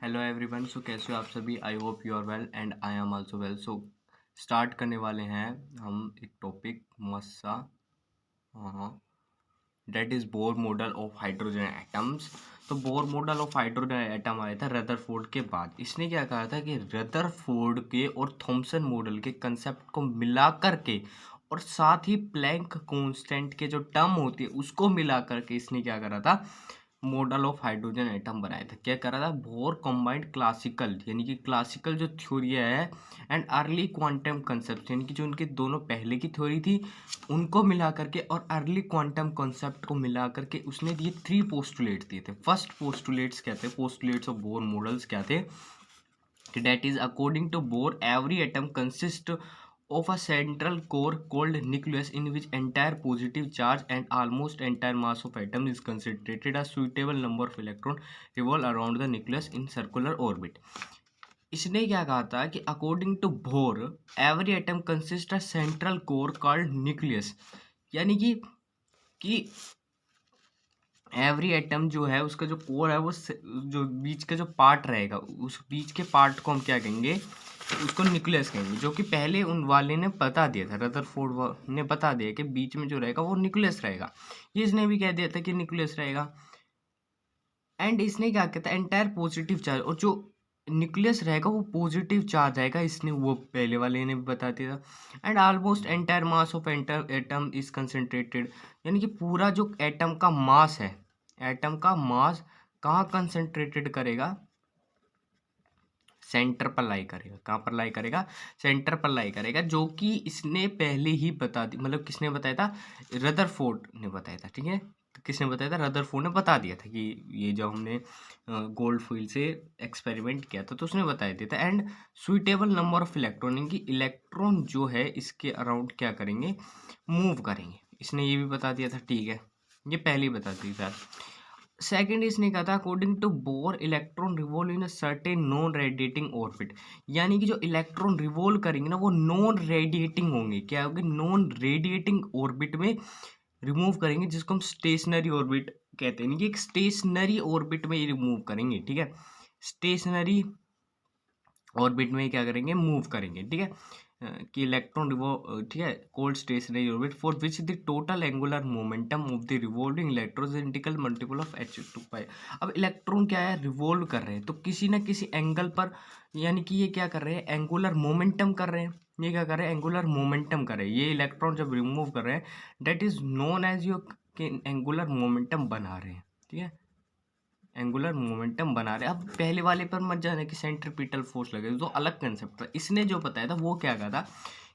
Hello everyone. सो कैसे हो आप सभी? I hope you are well and I am also well. So start करने वाले हैं हम एक टॉपिक मस्त सा। हाँ, that is Bohr model of hydrogen atoms. तो Bohr model of hydrogen atom आया था रदरफोर्ड के बाद। इसने क्या कहा था कि रदरफोर्ड के और थॉमसन मॉडल के कंसेप्ट को मिला करके और साथ ही प्लैंक कांस्टेंट के जो टर्म होती है उसको मिला करके इसने क्या करा था, मॉडल ऑफ हाइड्रोजन एटम बनाया था। क्या करा था? बोर कंबाइंड क्लासिकल यानी कि क्लासिकल जो थ्योरी है एंड अर्ली क्वांटम कंसेप्ट यानी कि जो उनके दोनों पहले की थ्योरी थी उनको मिला करके और अर्ली क्वांटम कॉन्सेप्ट को मिला करके उसने ये 3 पोस्टुलेट दिए थे। फर्स्ट पोस्टुलेट्स क्या थे? पोस्टुलेट्स ऑफ बोर मॉडल्स क्या थे? that is according to Bohr every atom consists of a central core called nucleus in which entire positive charge and almost entire mass of atom is concentrated. A suitable number of electrons revolve around the nucleus in circular orbit. इसने क्या कहा था कि according to Bohr every atom consist a central core called nucleus, यानी कि every atom जो है उसका जो कोर है वो जो बीच का जो पार्ट रहेगा उस बीच के पार्ट को हम क्या कहेंगे? उसको न्यूक्लियस कहेंगे, जो कि पहले उन वाले ने बता दिया था, रदरफोर्ड ने बता दिया कि बीच में जो रहेगा वो न्यूक्लियस रहेगा। ये इसने भी कह दिया था कि न्यूक्लियस रहेगा। एंड इसने क्या कहता है, एंटायर पॉजिटिव चार्ज, और जो न्यूक्लियस रहेगा वो पॉजिटिव चार्ज आएगा, इसने वो पहले वाले ने भी बता दिया था। And almost entire mass of atom is concentrated, यानी कि पूरा जो एटम का मास है, एटम का मास कहाँ कंसंट्रेटेड करेगा? सेंटर पर लाई करेगा। कहाँ पर लाई करेगा? सेंटर पर लाई करेगा, जो कि इसने पहले ही बता दी। मतलब किसने बताया था? रदरफोर्ड ने बताया था। ठीक है, किसने बताया था? रदरफोर्ड ने बता दिया था कि ये जब हमने गोल्ड फील्ड से एक्सपेरिमेंट किया था तो उसने बताया दिया था। And suitable number of electron, यानी कि इलेक्ट्रॉन जो है इसके अराउंड क्या करेंगे? मूव करेंगे। इसने ये भी बता दिया था। ठीक है, ये पहले ही बता दिया था। सेकेंड इसने कहा था according to Bohr electron revolve in a certain non radiating orbit, यानी कि जो इलेक्ट्रॉन रिवॉल्व करेंगे ना वो नॉन रेडिएटिंग होंगे। क्या होंगे? नॉन रेडिएटिंग ऑर्बिट में रिमूव करेंगे, जिसको हम स्टेशनरी ऑर्बिट कहते हैं। यानी कि एक स्टेशनरी ऑर्बिट में रिमूव करेंगे। ठीक है, स्टेशनरी ऑर्बिट में क्या करेंगे? मूव करेंगे। ठीक है, कि इलेक्ट्रॉन रिवॉल्व, ठीक है, cold stationery orbit for which the total angular momentum of the revolving electron is integral multiple of h2π। अब इलेक्ट्रॉन क्या है? रिवॉल्व कर रहे हैं तो किसी ना किसी एंगल पर, यानी कि ये क्या कर रहे हैं? एंगुलर मोमेंटम कर रहे हैं। ये क्या कर रहे हैं? एंगुलर मोमेंटम कर रहे हैं। ये इलेक्ट्रॉन जब रिमूव कर रहे हैं that is known as your angular momentum बना रहे हैं। ठीक है, एंगुलर मोमेंटम बना रहे। अब पहले वाले पर मत जाने कि सेंट्रीपिटल फोर्स लगे, तो अलग कंसेप्ट था। इसने जो बताया था वो क्या कहा था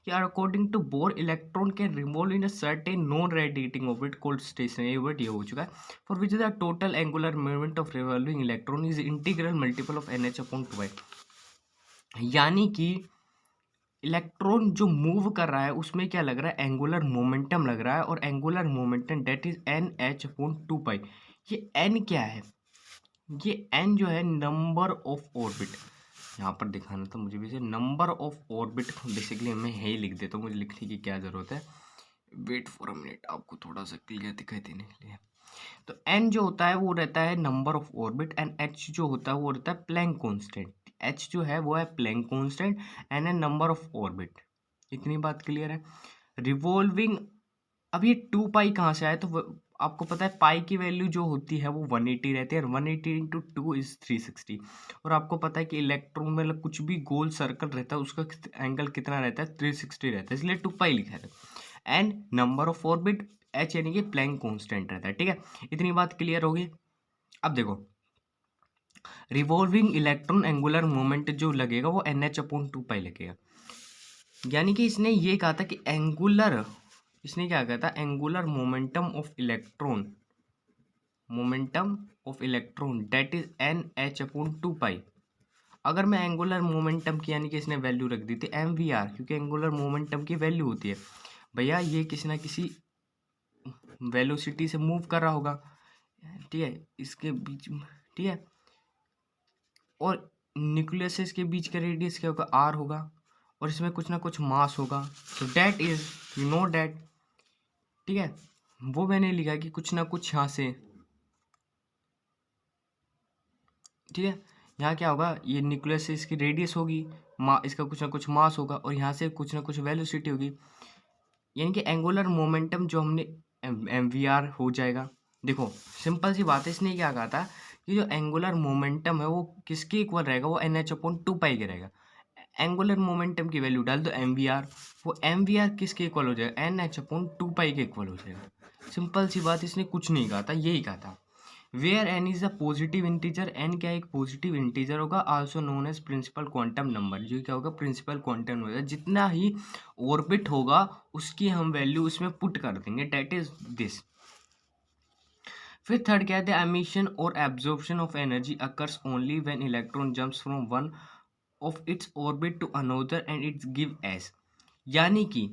कि according to Bohr electron can revolve in a certain non radiating orbit called stationary orbit. ये हो चुका है। For which the total angular movement of revolving electron is integral multiple of NH/2π, यानी कि इलेक्ट्रॉन जो मूव कर रहा है उसमें क्या लग रहा है? एंगुलर मोमेंटम लग रहा है, और angular momentum date is NH/2π। ये n क्या है? ये n जो है नंबर ऑफ ऑर्बिट, यहाँ पर दिखाना था मुझे भी, नंबर ऑफ ऑर्बिट बेसिकली मैं यही लिख देता हूँ, मुझे लिखने की क्या ज़रूरत है। वेट फॉर अ मिनट, आपको थोड़ा सा क्लियर दिखाई देने के लिए। तो n जो होता है वो रहता है number of orbit, and h जो होता है वो रहता है प्लैंक कांस्टेंट। h जो है वो है Planck constant, and number of orbit. इतनी बात क्लियर है? रिवॉल्विंग, अब ये 2π कहाँ से आया? तो आपको पता है पाई की वैल्यू जो होती है वो 180 रहती है, और 180 इंटू 2 इज 360। और आपको पता है कि इलेक्ट्रॉन में मतलब कुछ भी गोल सर्कल रहता है उसका एंगल कितना रहता है? 360 रहता है, इसलिए 2π लिखा है। And number of orbit h, यानी कि प्लैंक कांस्टेंट रहता है। ठीक है, इतनी बात क्लियर होगी। अब देखो, रिवॉल्विंग इलेक्ट्रॉन एंगुलर मोमेंट जो लगेगा वो NH/2π लगेगा, यानी कि इसने ये कहा था कि एंगुलर, इसने क्या कहा था? Angular momentum of electron that is NH/2π। अगर मैं एंगुलर मोमेंटम की, यानी कि इसने वैल्यू रख दी थी MVR, क्योंकि एंगुलर मोमेंटम की वैल्यू होती है भैया ये किसी ना किसी वेलोसिटी से मूव कर रहा होगा। ठीक है, इसके बीच में, ठीक है, और न्यूक्लियस के बीच का रेडियस क्या होगा? R होगा, और इसमें कुछ ना कुछ मास होगा। तो that is, you know that, ठीक है, वो मैंने लिखा कि कुछ ना कुछ यहाँ से, ठीक है, यहाँ क्या होगा, ये न्यूक्लियस से इसकी रेडियस होगी, इसका कुछ ना कुछ मास होगा, और यहाँ से कुछ ना कुछ वेलोसिटी होगी, यानी कि एंगुलर मोमेंटम जो हमने mvr हो जाएगा। देखो सिंपल सी बात है, इसने क्या कहा था कि जो एंगुलर मोमेंटम है वो किसके इक्वल रहेगा, वो NH/2 पाई के रहेगा। एंगुलर मोमेंटम की वैल्यू डाल दो mvr, वो mvr किसके इक्वल हो जाएगा, NH/2 पाई के इक्वल हो जाएगा। सिंपल सी बात, इसने कुछ नहीं कहा था, यही कहा था। Where n is a positive integer, n क्या एक पॉजिटिव इंटीजर होगा, also known as principal quantum number, जो क्या होगा, प्रिंसिपल क्वांटम नंबर। जितना ही ऑर्बिट होगा उसकी हम वैल्यू उसमें पुट कर देंगे, डेट इज दिस। फिर थर्ड क्या है, द एमिशन और absorption of energy occurs only when electron jumps from one of its orbit to another and its gives. यानी कि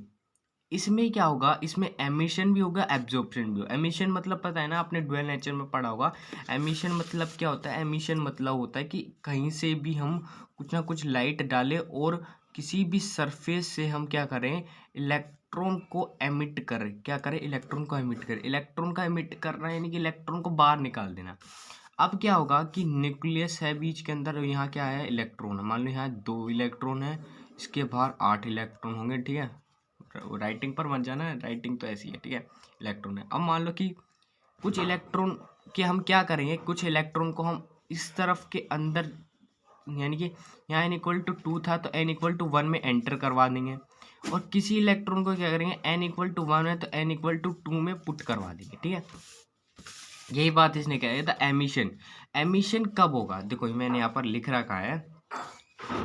इसमें क्या होगा, इसमें एमिशन भी होगा, एब्जॉर्प्शन भी होगा। एमिशन मतलब पता है ना, आपने डुअल नेचर में पढ़ा होगा। एमिशन मतलब क्या होता है, एमिशन मतलब होता है कि कहीं से भी हम कुछ ना कुछ लाइट डालें और किसी भी सरफेस से हम क्या करें, इलेक्ट्रॉन को एमिट करें। क्या करें, इलेक्ट्रॉन को एमिट करें। इलेक्ट्रॉन का एमिट करना यानी कि इलेक्ट्रॉन को बाहर निकाल देना। अब क्या होगा कि न्यूक्लियस है बीच के अंदर, यहाँ क्या है, इलेक्ट्रॉन है। मान लो यहाँ 2 इलेक्ट्रॉन है, इसके बाहर 8 इलेक्ट्रॉन होंगे, ठीक है। राइटिंग पर मत जाना, राइटिंग तो ऐसी है, ठीक है। इलेक्ट्रॉन है। अब मान लो कि कुछ इलेक्ट्रॉन के हम क्या करेंगे, कुछ इलेक्ट्रॉन को हम इस तरफ के अंदर, यानी कि यहाँ n=2 था तो n=1 में एंटर करवा देंगे, और किसी इलेक्ट्रॉन को क्या करेंगे, n=1 है तो n=2 में पुट करवा देंगे, ठीक है। यही बात इसने क्या है, द एमिशन। एमिशन कब होगा, देखो मैंने यहाँ पर लिख रखा है,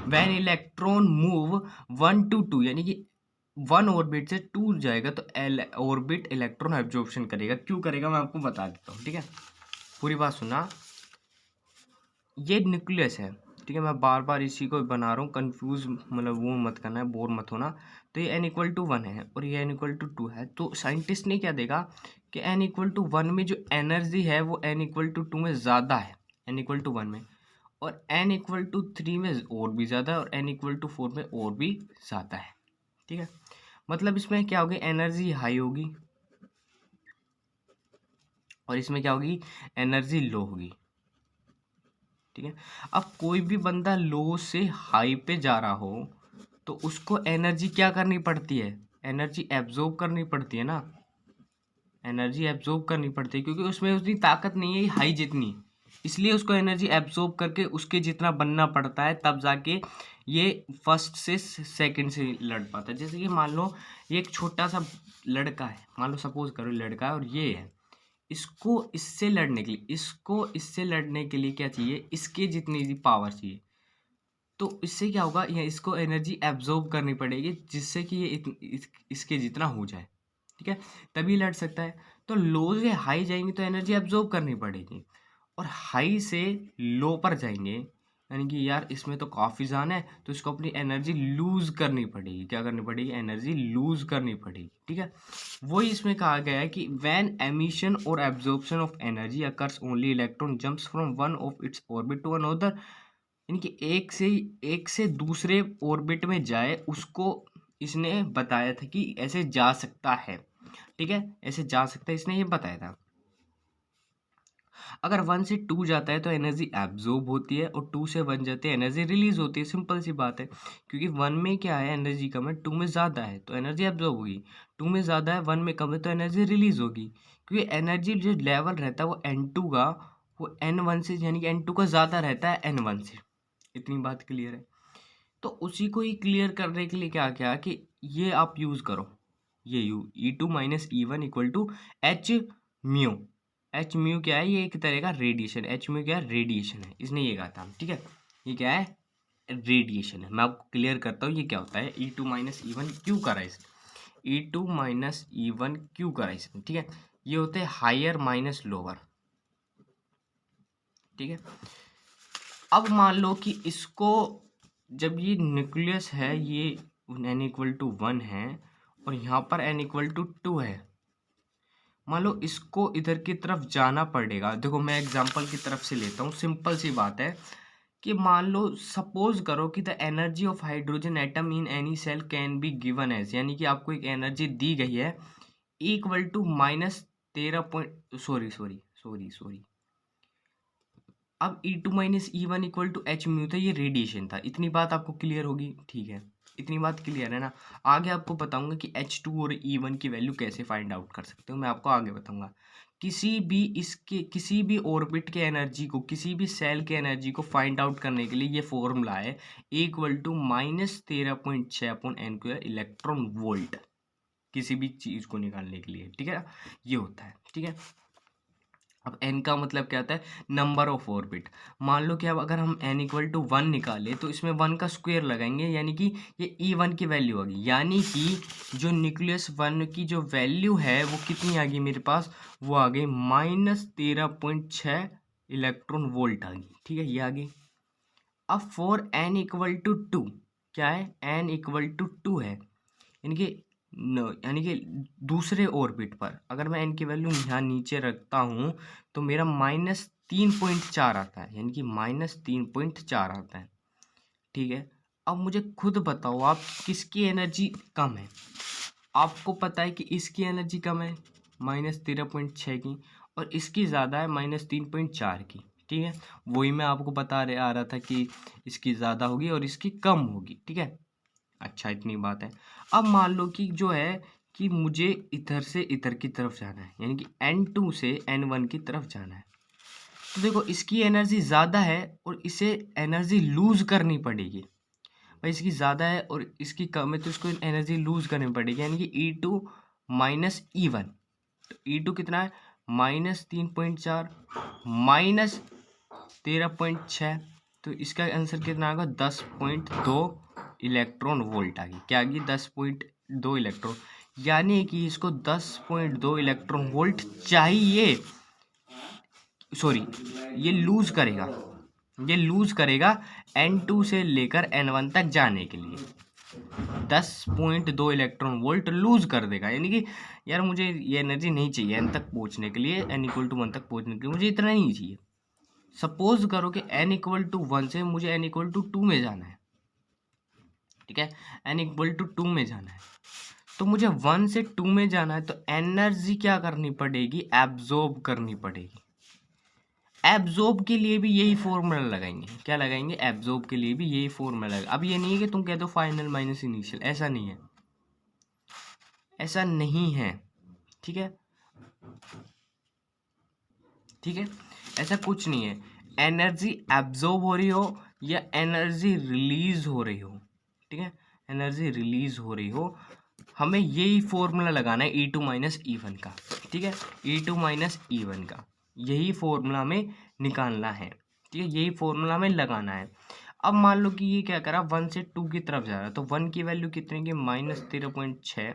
व्हेन इलेक्ट्रॉन मूव 1 to 2, यानी कि 1 ऑर्बिट से 2 जाएगा तो ऑर्बिट इलेक्ट्रॉन एब्जॉर्प्शन करेगा। क्यों करेगा मैं आपको बता देता हूँ, ठीक है। पूरी बात सुना। ये न्यूक्लियस है, ठीक है। मैं बार बार इसी को बना रहा हूँ, कंफ्यूज मतलब वो मत करना है, बोर मत होना। तो ये n=1 है और ये n=2 है, तो साइंटिस्ट ने क्या देखा कि n=1 में जो एनर्जी है वो n=2 में ज़्यादा है, n=1 में, और n=3 में और भी ज़्यादा है, और n=4 में और भी ज़्यादा है, ठीक है। मतलब इसमें क्या होगी, एनर्जी हाई होगी, और इसमें क्या होगी, एनर्जी लो होगी, ठीक है। अब कोई भी बंदा लो से हाई पे जा रहा हो तो उसको एनर्जी क्या करनी पड़ती है, एनर्जी एब्जॉर्ब करनी पड़ती है ना, एनर्जी एब्जॉर्ब करनी पड़ती है, क्योंकि उसमें उतनी ताकत नहीं है हाई जितनी, इसलिए उसको एनर्जी एब्जॉर्ब करके उसके जितना बनना पड़ता है, तब जाके ये फर्स्ट से सेकंड से लड़ पाता है। जैसे कि मान लो ये एक छोटा सा लड़का है, मान लो सपोज करो लड़का है और ये है, इसको इससे लड़ने के लिए क्या चाहिए, इसके जितनी भी पावर चाहिए। तो इससे क्या होगा, ये इसको एनर्जी एब्जॉर्ब करनी पड़ेगी, जिससे कि ये इसके जितना हो जाए, ठीक है, तभी लड़ सकता है। तो लो से हाई जाएंगे तो एनर्जी एब्जॉर्ब करनी पड़ेगी, और हाई से लो पर जाएंगे यानी कि यार इसमें तो काफ़ी जान है, तो इसको अपनी एनर्जी लूज करनी पड़ेगी। क्या करनी पड़ेगी, एनर्जी लूज करनी पड़ेगी, ठीक है। वही इसमें कहा गया है कि व्हेन एमिशन और absorption of energy occurs only electron jumps from one of its orbit to another, यानी कि एक से दूसरे ऑर्बिट में जाए, उसको इसने बताया था कि ऐसे जा सकता है, ठीक है, ऐसे जा सकता है, इसने ये बताया था। अगर 1 से 2 जाता है तो एनर्जी एब्जॉर्ब होती है, और 2 से 1 जाते हैं एनर्जी रिलीज होती है। सिंपल सी बात है, क्योंकि 1 में क्या है, एनर्जी कम है, 2 में ज़्यादा है तो एनर्जी एब्जॉर्ब होगी, 2 में ज़्यादा है 1 में कम है तो एनर्जी रिलीज होगी। क्योंकि एनर्जी जो लेवल रहता है वो n2 का, वो n1 से, यानी कि n2 का ज़्यादा रहता है n1 से। इतनी बात क्लियर है। तो उसी को ही क्लियर करने के लिए क्या क्या कि ये आप यूज़ करो, ये E2 minus E1 equal to h mu. H mu क्या है, ये एक तरह का रेडिएशन, एच म्यू क्या है, रेडिएशन है, इसने ये कहा था, ठीक है। ये क्या है, रेडिएशन है। मैं आपको क्लियर करता हूँ ये क्या होता है, E2 माइनस E1 क्यों करा इसने, E2 माइनस E1 क्यों करा इसने, ठीक है। ये होते हैं हायर माइनस लोअर, ठीक है। अब मान लो कि इसको, जब ये न्यूक्लियस है, ये n=1 है और यहाँ पर n=2 है, मान लो इसको इधर की तरफ जाना पड़ेगा। देखो मैं एग्जांपल की तरफ से लेता हूँ, सिंपल सी बात है कि मान लो सपोज करो कि the energy of hydrogen atom in any cell can be given as, यानी कि आपको एक एनर्जी दी गई है इक्वल टू -13 पॉइंट, सॉरी अब E2 minus E1 equal to h mu था, ये रेडिएशन था। इतनी बात आपको क्लियर होगी, ठीक है, इतनी बात क्लियर है ना। आगे आपको बताऊंगा कि H2 और E1 की वैल्यू कैसे फाइंड आउट कर सकते हो, मैं आपको आगे बताऊंगा। किसी भी ऑर्बिट के एनर्जी को, किसी भी सेल के एनर्जी को फाइंड आउट करने के लिए ये फॉर्मूला है, equal to -13.6/n² electron volt, किसी भी चीज को निकालने के लिए, ठीक है, ये होता है, ठीक है। अब n का मतलब क्या होता है, नंबर ऑफ ऑर्बिट। मान लो कि अब अगर हम n इक्वल टू 1 निकालें तो इसमें 1 का स्क्वायर लगाएंगे, यानी कि ये E1 की वैल्यू आ गई, यानी कि जो न्यूक्लियस 1 की जो वैल्यू है वो कितनी आ गई मेरे पास, वो आ गई -13.6 इलेक्ट्रॉन वोल्ट आ गई, ठीक है, ये आ गई। अब फॉर n इक्वल टू 2, क्या है, n इक्वल टू 2 है, यानी कि दूसरे ऑर्बिट पर अगर मैं n की वैल्यू यहाँ नीचे रखता हूँ तो मेरा -3.4 आता है, यानी कि -3.4 आता है, ठीक है। अब मुझे खुद बताओ आप किसकी एनर्जी कम है। आपको पता है कि इसकी एनर्जी कम है -13.6 की, और इसकी ज़्यादा है -3.4 की, ठीक है। वही मैं आपको आ रहा था कि इसकी ज़्यादा होगी और इसकी कम होगी, ठीक है। अच्छा, इतनी बात है। अब मान लो कि जो है कि मुझे इधर से इधर की तरफ जाना है, यानी कि N2 से N1 की तरफ जाना है, तो देखो इसकी एनर्जी ज़्यादा है और इसे एनर्जी लूज करनी पड़ेगी। भाई इसकी ज़्यादा है और इसकी कम है तो इसको एनर्जी लूज करनी पड़ेगी, यानी कि E2 माइनस E1। तो E2 कितना है, -3.4 -13.6, तो इसका आंसर कितना होगा, 10.2 इलेक्ट्रॉन वोल्ट आ गई। क्या आ गई, 10.2 इलेक्ट्रॉन, यानी कि इसको 10.2 इलेक्ट्रॉन वोल्ट चाहिए, सॉरी, ये लूज करेगा, ये लूज करेगा N2 से लेकर N1 तक जाने के लिए 10.2 इलेक्ट्रॉन वोल्ट लूज कर देगा, यानी कि यार मुझे ये एनर्जी नहीं चाहिए n तक पहुंचने के लिए, n इक्वल टू 1 तक पहुंचने के लिए मुझे इतना नहीं चाहिए। सपोज करो कि n इक्वल टू 1 से मुझे n इक्वल टू 2 में जाना है, ठीक है, n इक्वल टू 2 में जाना है, तो मुझे 1 से 2 में जाना है, तो एनर्जी क्या करनी पड़ेगी, एब्जॉर्ब करनी पड़ेगी। एब्जॉर्ब के लिए भी यही फॉर्मूला लगाएंगे, क्या लगाएंगे, एब्जॉर्ब के लिए भी यही फॉर्मूला लगाएंगे। अब ये नहीं है कि तुम कह दो फाइनल माइनस इनिशियल, ऐसा नहीं है, ऐसा नहीं है, ठीक है, ठीक है, ऐसा कुछ नहीं है। एनर्जी एब्जॉर्ब हो रही हो या एनर्जी रिलीज हो रही हो, ठीक है, एनर्जी रिलीज हो रही हो, हमें यही फॉर्मूला लगाना है E2 माइनस E1 का, ठीक है, E2 माइनस E1 का यही फॉर्मूला हमें निकालना है, ठीक है, यही फॉर्मूला हमें लगाना है। अब मान लो कि ये क्या करा, 1 से 2 की तरफ जा रहा है, तो 1 की वैल्यू कितने की, -13.6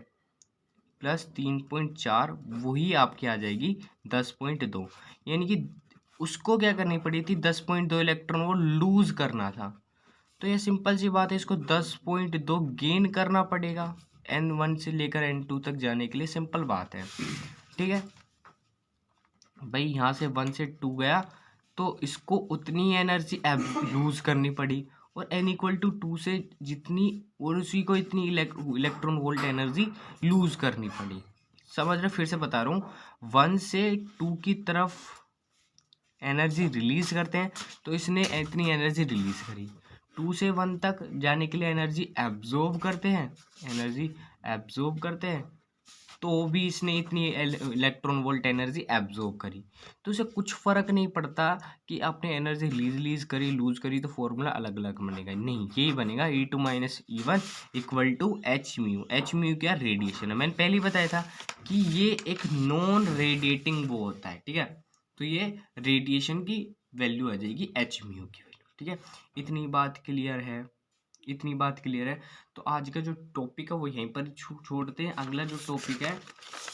प्लस 3.4, वही आपकी आ जाएगी 10.2, यानी कि उसको क्या करनी पड़ी थी, 10.2 इलेक्ट्रॉन वो लूज करना था, तो ये सिंपल सी बात है, इसको 10.2 गेन करना पड़ेगा N1 से लेकर N2 तक जाने के लिए, सिंपल बात है, ठीक है भाई। यहाँ से 1 से 2 गया तो इसको उतनी एनर्जी लूज करनी पड़ी, और n इक्वल टू 2 से जितनी और उसी को इतनी इलेक्ट्रॉन वोल्ट एनर्जी लूज करनी पड़ी। समझ रहे, फिर से बता रहा हूँ, 1 से 2 की तरफ एनर्जी रिलीज करते हैं तो इसने इतनी एनर्जी रिलीज करी, 2 से 1 तक जाने के लिए एनर्जी एब्जॉर्ब करते हैं, एनर्जी एब्जॉर्ब करते हैं, तो भी इसने इतनी इलेक्ट्रॉन वोल्ट एनर्जी एब्जॉर्ब करी। तो इसे कुछ फर्क नहीं पड़ता कि आपने एनर्जी रिलीज करी लूज करी तो फॉर्मूला अलग अलग बनेगा, नहीं, यही बनेगा E2 minus E1 equal to h mu. H mu क्या, रेडिएशन है, मैंने पहले ही बताया था कि ये एक नॉन रेडिएटिंग वो होता है, ठीक है, तो ये रेडिएशन की वैल्यू आ जाएगी एच म्यू की वैल्यू, ठीक है। इतनी बात क्लियर है, इतनी बात क्लियर है। तो आज का जो टॉपिक है वो यहीं पर छोड़ते हैं। अगला जो टॉपिक है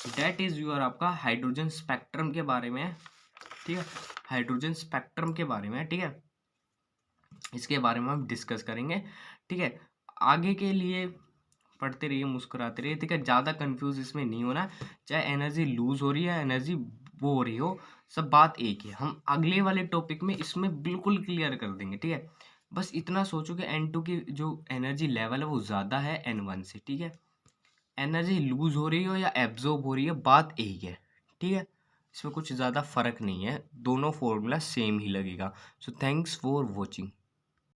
दैट इज योर आपका हाइड्रोजन स्पेक्ट्रम के बारे में है, ठीक है, हाइड्रोजन स्पेक्ट्रम के बारे में है, ठीक है, इसके बारे में हम डिस्कस करेंगे, ठीक है। आगे के लिए पढ़ते रहिए, मुस्कुराते रहिए, ठीक है, ज़्यादा कंफ्यूज इसमें नहीं होना, चाहे एनर्जी लूज हो रही है एनर्जी वो हो रही हो, सब बात एक है। हम अगले वाले टॉपिक में इसमें बिल्कुल क्लियर कर देंगे, ठीक है। बस इतना सोचो कि N2 की जो एनर्जी लेवल है वो ज़्यादा है N1 से, ठीक है, एनर्जी लूज हो रही हो या एब्जॉर्ब हो रही है बात एक है, ठीक है, इसमें कुछ ज़्यादा फ़र्क नहीं है, दोनों फ़ॉर्मूला सेम ही लगेगा। So thanks for watching.